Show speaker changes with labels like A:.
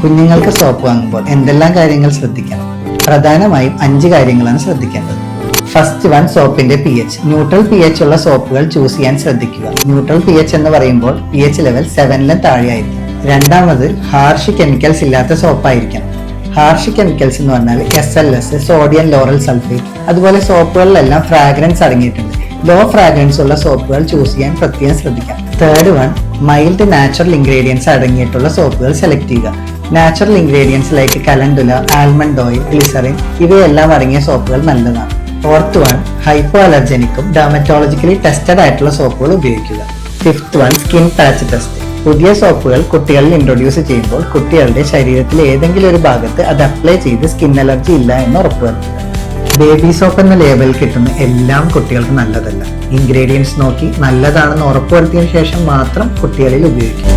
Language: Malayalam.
A: കുഞ്ഞുങ്ങൾക്ക് സോപ്പ് വാങ്ങുമ്പോൾ എന്തെല്ലാം കാര്യങ്ങൾ ശ്രദ്ധിക്കണം? പ്രധാനമായും 5 കാര്യങ്ങളാണ് ശ്രദ്ധിക്കേണ്ടത്. ഫസ്റ്റ് വൺ, സോപ്പിന്റെ pH. ന്യൂട്രൽ pH ഉള്ള സോപ്പുകൾ ചൂസ് ചെയ്യാൻ ശ്രദ്ധിക്കുക. ന്യൂട്രൽ pH എന്ന് പറയുമ്പോൾ pH ലെവൽ 7-ലും താഴെയായിരിക്കും. രണ്ടാമത്, ഹാർഷ് കെമിക്കൽസ് ഇല്ലാത്ത സോപ്പായിരിക്കണം. ഹാർഷ് കെമിക്കൽസ് എന്ന് പറഞ്ഞാൽ SLS, സോഡിയം ലോറൽ സൾഫേറ്റ്, അതുപോലെ സോപ്പുകളിലെല്ലാം ഫ്രാഗ്രൻസ് അടങ്ങിയിട്ടുണ്ട്. ലോ ഫ്രാഗ്രൻസ് ഉള്ള സോപ്പുകൾ ചൂസ് ചെയ്യാൻ പ്രത്യേകം ശ്രദ്ധിക്കാം. Third one, mild natural ingredients അടങ്ങിയിട്ടുള്ള സോപ്പുകൾ സെലക്ട് ചെയ്യുക. Natural ingredients like calendula, almond oil, glycerin ഇവയെല്ലാം അടങ്ങിയ സോപ്പുകൾ നല്ലതാണ്. ഫോർത്ത് വൺ, ഹൈപ്പോ അലർജനിക്കും ഡെർമറ്റോളജിക്കലി ടെസ്റ്റഡ് ആയിട്ടുള്ള സോപ്പുകൾ ഉപയോഗിക്കുക. Fifth one, skin patch test. പുതിയ സോപ്പുകൾ കുട്ടികളിൽ ഇൻട്രൊഡ്യൂസ് ചെയ്യുമ്പോൾ കുട്ടികളുടെ ശരീരത്തിലെ ഏതെങ്കിലും ഒരു ഭാഗത്ത് അത് അപ്ലൈ ചെയ്ത് സ്കിൻ അലർജി ഇല്ല എന്ന് ഉറപ്പുവരുത്തുക. ബേബി സോപ്പ് എന്ന ലേബൽ കിട്ടുന്ന എല്ലാം കുട്ടികൾക്ക് നല്ലതല്ല. ഇൻഗ്രീഡിയൻസ് നോക്കി നല്ലതാണെന്ന് ഉറപ്പുവരുത്തിയതിനു ശേഷം മാത്രം കുട്ടികളിൽ ഉപയോഗിക്കുക.